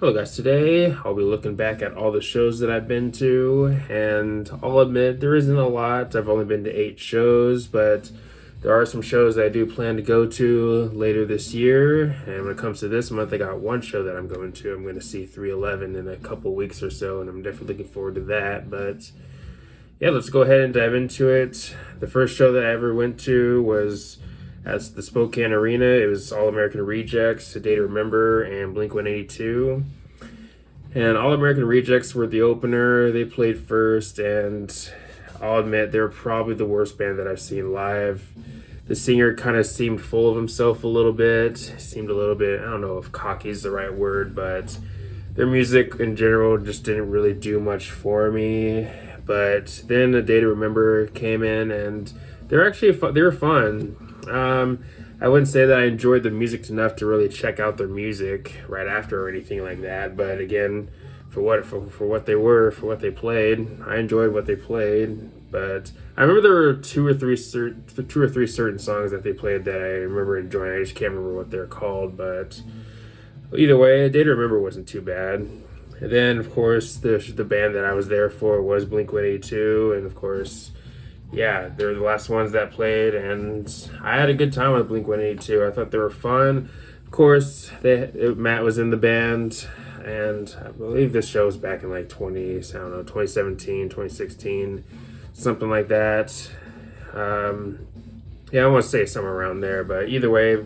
Hello guys, today I'll be looking back at all the shows that I've been to, and I'll admit there isn't a lot. I've only been to 8 shows, but there are some shows that I do plan to go to later this year. And when it comes to this month, I got one show that I'm going to. I'm going to see 311 in a couple weeks or so, and I'm definitely looking forward to that. But yeah, let's go ahead and dive into it. The first show that I ever went to was at the Spokane Arena. It was All American Rejects, A Day to Remember, and Blink 182. And All American Rejects were the opener. They played first, and I'll admit they're probably the worst band that I've seen live. The singer kind of seemed full of himself a little bit. Seemed a little bit, I don't know if cocky is the right word, but their music in general just didn't really do much for me. But then A Day to Remember came in, and they're actually they were fun. I wouldn't say that I enjoyed the music enough to really check out their music right after or anything like that. But again, for what they were, for what they played, I enjoyed what they played. But I remember there were two or three certain songs that they played that I remember enjoying. I just can't remember what they're called, but either way, A Day to Remember wasn't too bad. And then, of course, the band that I was there for was Blink 182, and of course, yeah, they're the last ones that played, and I had a good time with Blink 182. I thought they were fun. Of course, Matt was in the band, and I believe this show was back in like 2017, 2016, something like that. Yeah, I want to say somewhere around there, but either way,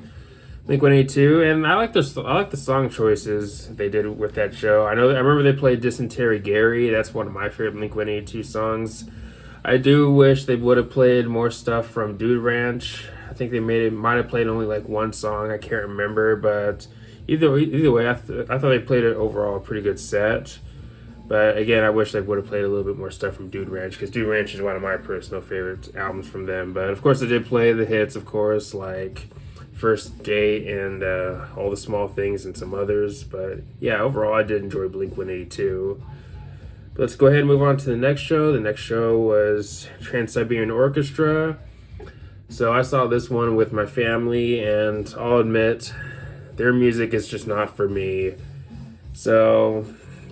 Blink 182, and I like the song choices they did with that show. I remember they played Dysentery Gary. That's one of my favorite Blink 182 songs. I do wish they would have played more stuff from Dude Ranch. I think they might have played only like one song. I can't remember, but either way, I thought they played it overall a pretty good set. But again, I wish they would have played a little bit more stuff from Dude Ranch, because Dude Ranch is one of my personal favorite albums from them. But of course, they did play the hits, of course, like First Date and All the Small Things and some others. But yeah, overall, I did enjoy Blink 182. Let's go ahead and move on to the next show. The next show was Trans-Siberian Orchestra. So I saw this one with my family, and I'll admit, their music is just not for me. So,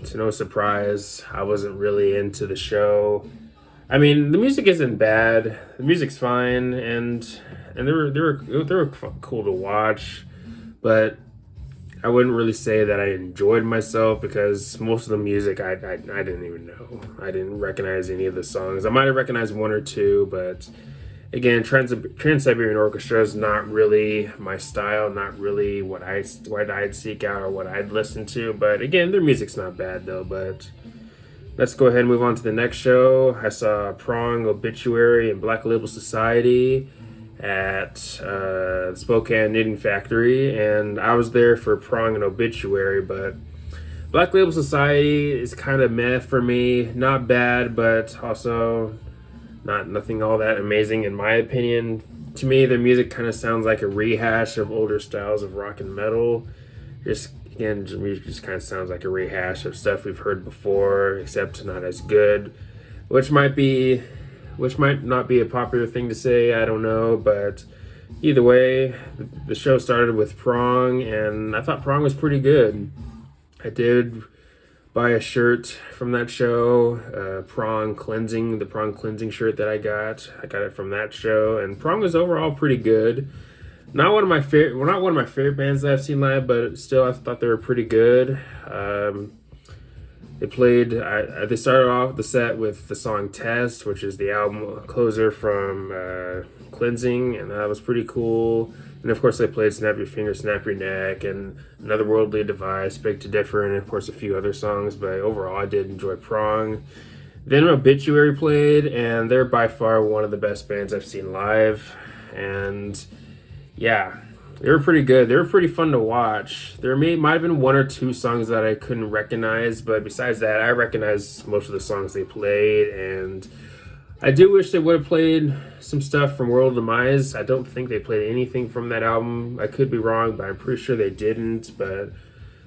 to no surprise, I wasn't really into the show. I mean, the music isn't bad. The music's fine, and they were cool to watch, but I wouldn't really say that I enjoyed myself, because most of the music I didn't even know. I didn't recognize any of the songs. I might have recognized one or two, but again, Trans-Siberian Orchestra is not really my style, not really what I'd seek out or what I'd listen to. But again, their music's not bad though. But let's go ahead and move on to the next show. I saw Prong, Obituary, and Black Label Society at Spokane Knitting Factory, and I was there for Prong and Obituary. But Black Label Society is kind of meh for me. Not bad, but also nothing all that amazing in my opinion. To me, their music kind of sounds like a rehash of older styles of rock and metal. Music just kind of sounds like a rehash of stuff we've heard before, except not as good, which might not be a popular thing to say, I don't know. But either way, the show started with Prong, and I thought Prong was pretty good. I did buy a shirt from that show, the Prong Cleansing shirt that I got. I got it from that show, and Prong was overall pretty good. Not one of my favorite bands that I've seen live, but still, I thought they were pretty good. They started off the set with the song Test, which is the album closer from Cleansing, and that was pretty cool. And of course, they played Snap Your Finger, Snap Your Neck, and Another Worldly Device, Beg to Differ, and of course a few other songs. But overall, I did enjoy Prong. Then Obituary played, and they're by far one of the best bands I've seen live. And yeah, they were pretty good. They were pretty fun to watch. There might have been one or two songs that I couldn't recognize, but besides that, I recognized most of the songs they played. And I do wish they would have played some stuff from World Demise. I don't think they played anything from that album. I could be wrong, but I'm pretty sure they didn't. But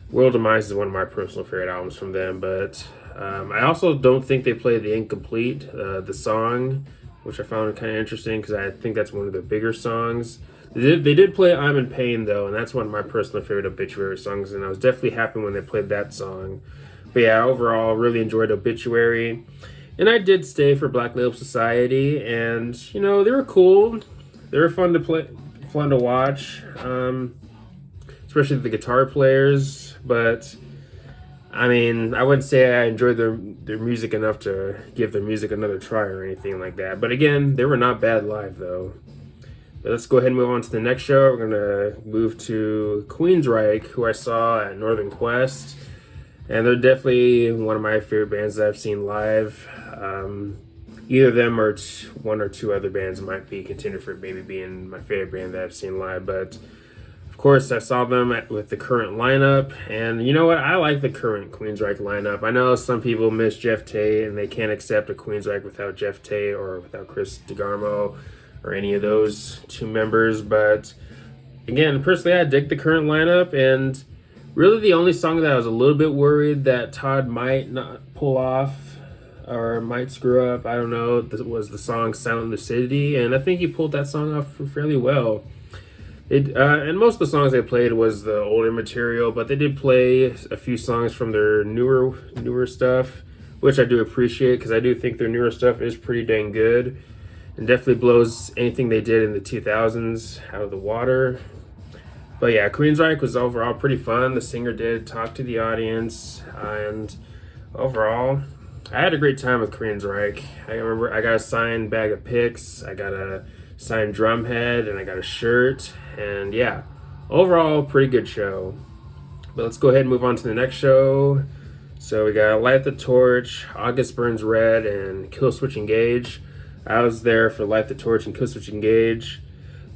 World Demise is one of my personal favorite albums from them. But I also don't think they played The Incomplete, the song, which I found kind of interesting, because I think that's one of their bigger songs. They did play "I'm in Pain" though, and that's one of my personal favorite Obituary songs. And I was definitely happy when they played that song. But yeah, overall, really enjoyed Obituary. And I did stay for Black Label Society, and they were cool. They were fun to play, fun to watch, especially the guitar players. But I mean, I wouldn't say I enjoyed their music enough to give their music another try or anything like that. But again, they were not bad live though. But let's go ahead and move on to the next show. We're gonna move to Queensryche, who I saw at Northern Quest. And they're definitely one of my favorite bands that I've seen live. Either them or one or two other bands might be contender for maybe being my favorite band that I've seen live. But of course, I saw them with the current lineup. And you know what? I like the current Queensryche lineup. I know some people miss Jeff Tate and they can't accept a Queensryche without Jeff Tate or without Chris DeGarmo or any of those two members. But again, personally, I dig the current lineup. And really, the only song that I was a little bit worried that Todd might not pull off or might screw up, I don't know, was the song Silent Lucidity, and I think he pulled that song off fairly well. And most of the songs they played was the older material, but they did play a few songs from their newer stuff, which I do appreciate because I do think their newer stuff is pretty dang good and definitely blows anything they did in the 2000s out of the water. But yeah, Queensryche was overall pretty fun. The singer did talk to the audience, and overall, I had a great time with Queensryche. I remember I got a signed bag of picks, I got a signed drum head, and I got a shirt. And yeah, overall, pretty good show. But let's go ahead and move on to the next show. So we got Light the Torch, August Burns Red, and Killswitch Engage. I was there for Light the Torch and Killswitch Engage.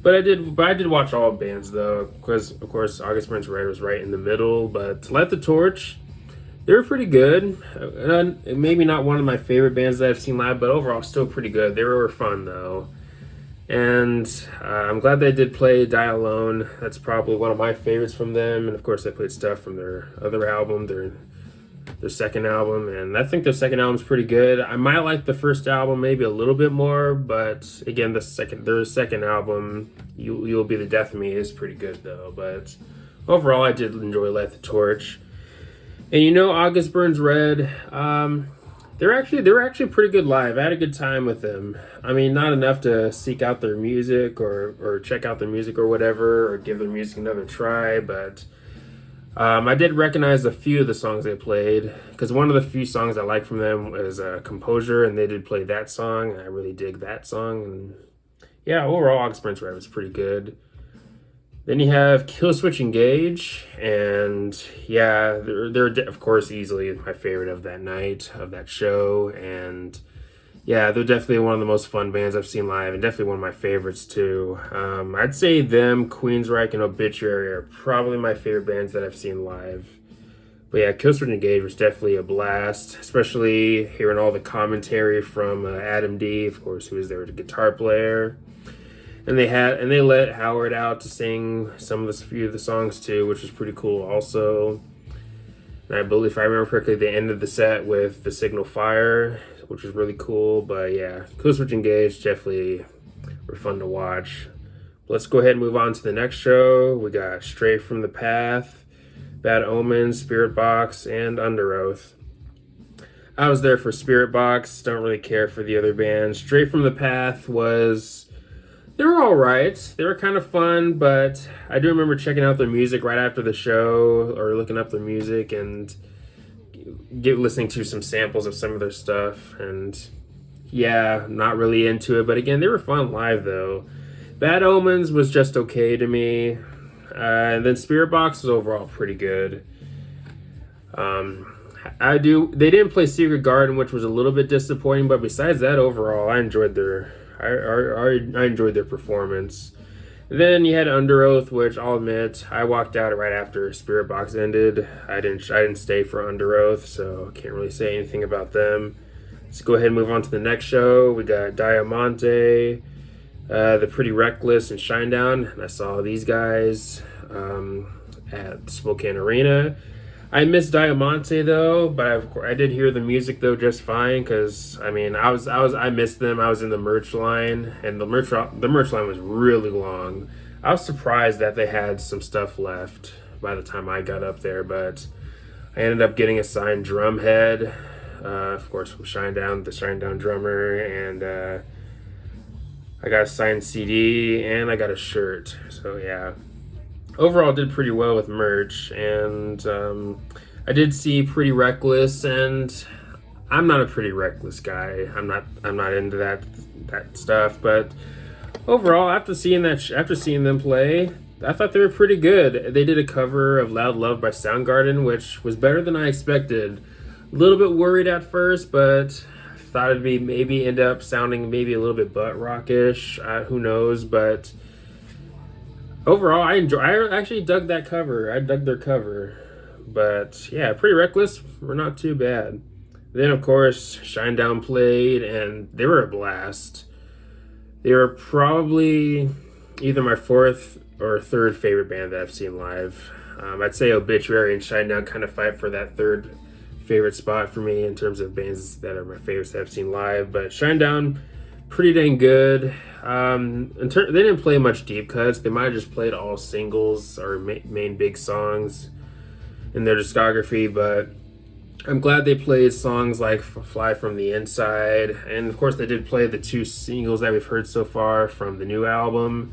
But I did watch all bands though, because of course August Burns Red was right in the middle. But Light the Torch, they were pretty good. Maybe not one of my favorite bands that I've seen live, but overall still pretty good. They were fun though. And I'm glad they did play Die Alone. That's probably one of my favorites from them. And of course they played stuff from their other album, their second album. And I think their second album's pretty good. I might like the first album maybe a little bit more, but again, their second album, You'll Be the Death of Me, is pretty good though. But overall, I did enjoy Light the Torch. And August Burns Red, they were actually pretty good live. I had a good time with them. I mean, not enough to seek out their music or check out their music or whatever, or give their music another try, but I did recognize a few of the songs they played, because one of the few songs I like from them is Composure, and they did play that song, and I really dig that song. And yeah, overall, August Burns Red was pretty good. Then you have Killswitch Engage, and yeah, they're of course easily my favorite of that night, of that show, and yeah, they're definitely one of the most fun bands I've seen live, and definitely one of my favorites too. I'd say them, Queensryche, and Obituary are probably my favorite bands that I've seen live. But yeah, Killswitch Engage was definitely a blast, especially hearing all the commentary from Adam D, of course, who was their guitar player. And they let Howard out to sing some of the few of the songs too, which was pretty cool also. And I believe, if I remember correctly, they ended the set with The Signal Fire, which was really cool. But yeah, Killswitch Engage definitely were fun to watch. Let's go ahead and move on to the next show. We got Stray from the Path, Bad Omens, Spirit Box, and Under Oath. I was there for Spirit Box. Don't really care for the other bands. Stray from the Path they were all right. They were kind of fun, but I do remember checking out their music right after the show, or looking up their music and listening to some samples of some of their stuff. And yeah, not really into it. But again, they were fun live though. Bad Omens was just okay to me. And then Spirit Box was overall pretty good. They didn't play Secret Garden, which was a little bit disappointing. But besides that, overall, I enjoyed their performance. And then you had Under Oath, which I'll admit I walked out right after Spirit Box ended. I didn't stay for Under Oath, so I can't really say anything about them. Let's go ahead and move on to the next show. We got Diamante, The Pretty Reckless, and Shinedown. And I saw these guys at Spokane Arena. I missed Diamante though, but I did hear the music though just fine, because I mean I missed them. I was in the merch line, and the merch line was really long. I was surprised that they had some stuff left by the time I got up there, but I ended up getting a signed drum head, of course, from Shinedown, the Shinedown drummer, and I got a signed CD, and I got a shirt. So, yeah. Overall, did pretty well with merch, and I did see Pretty Reckless, and I'm not a Pretty Reckless guy. I'm not into that stuff, but overall, after seeing them play, I thought they were pretty good. They did a cover of Loud Love by Soundgarden, which was better than I expected. A little bit worried at first, but thought it'd be maybe end up sounding maybe a little bit butt rockish. Who knows? But overall, I actually dug that cover. I dug their cover. But yeah, Pretty Reckless were not too bad. Then of course Shinedown played, and they were a blast. They were probably either my fourth or third favorite band that I've seen live. I'd say Obituary and Shinedown kind of fight for that third favorite spot for me in terms of bands that are my favorites that I've seen live. But Shinedown, pretty dang good. They didn't play much deep cuts. They might have just played all singles or main big songs in their discography, but I'm glad they played songs like Fly From the Inside, and of course they did play the two singles that we've heard so far from the new album,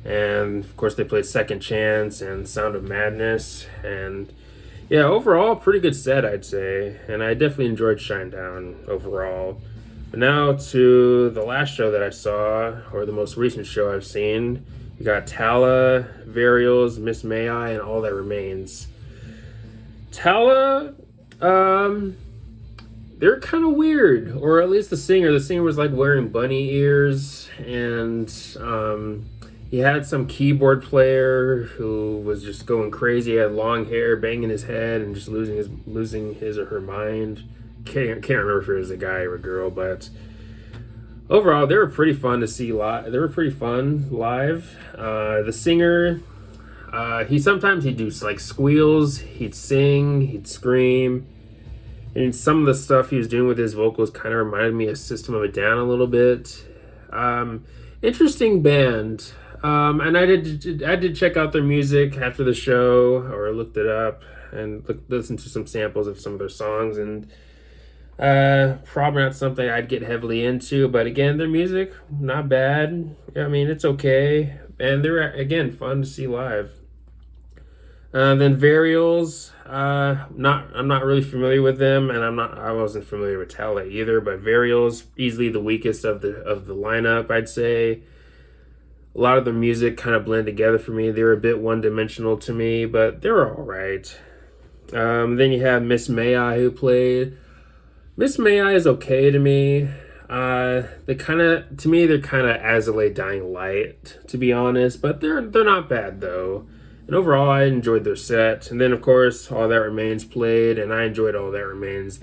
and of course they played Second Chance and Sound of Madness, and yeah, overall pretty good set, I'd say, and I definitely enjoyed Shinedown overall. But now to the last show that I saw, or the most recent show I've seen. You got Tala, Varials, Miss May I, and All That Remains. Tala, they're kind of weird, or at least the singer. The singer was like wearing bunny ears, and he had some keyboard player who was just going crazy. He had long hair, banging his head, and just losing his or her mind. Can't remember if it was a guy or a girl, but overall, they were pretty fun to see live. They were pretty fun live. The singer, he'd do like squeals, he'd sing, he'd scream, and some of the stuff he was doing with his vocals kind of reminded me of System of a Down a little bit. Interesting band, and I did check out their music after the show, or looked it up and listened to some samples of some of their songs, and probably not something I'd get heavily into, but again, their music, not bad. I mean, it's okay, and they're again fun to see live. Then Varials, I'm not really familiar with them, and I wasn't familiar with Tala either, but Varials, easily the weakest of the lineup, I'd say. A lot of the music kind of blend together for me. They were a bit one-dimensional to me, but they were all right. Then you have Miss May I, who played. Miss May I is okay to me. They're kind of As I Lay Dying Light, to be honest, but they're not bad though. And overall, I enjoyed their set. And then of course, All That Remains played, and I enjoyed All That Remains.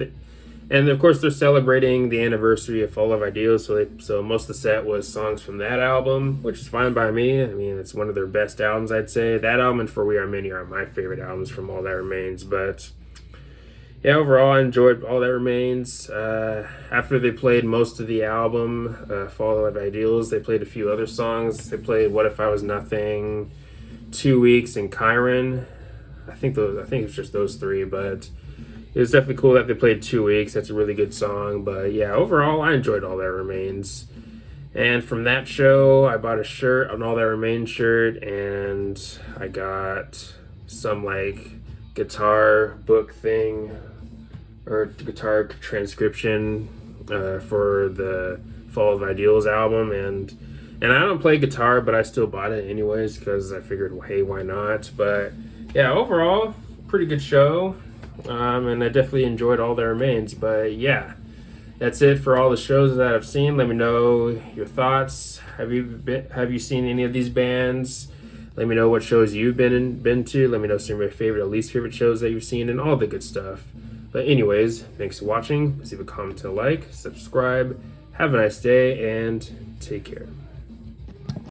And of course, they're celebrating the anniversary of Fall of Ideals, so most of the set was songs from that album, which is fine by me. I mean, it's one of their best albums, I'd say. That album and For We Are Many are my favorite albums from All That Remains, but yeah, overall, I enjoyed All That Remains. After they played most of the album, Fall of Ideals, they played a few other songs. They played What If I Was Nothing, 2 Weeks, and Chiron. I think it's just those three, but it was definitely cool that they played 2 Weeks. That's a really good song. But yeah, overall, I enjoyed All That Remains. And from that show, I bought a shirt, an All That Remains shirt, and I got some like guitar book thing, or guitar transcription for the Fall of Ideals album, and I don't play guitar, but I still bought it anyways because I figured, hey, why not? But yeah, overall, pretty good show, and I definitely enjoyed All That Remains. But yeah, that's it for all the shows that I've seen. Let me know your thoughts. Have you seen any of these bands? Let me know what shows you've been to. Let me know some of your favorite or least favorite shows that you've seen, and all the good stuff. But anyways, thanks for watching. Leave a comment, a like, subscribe. Have a nice day, and take care.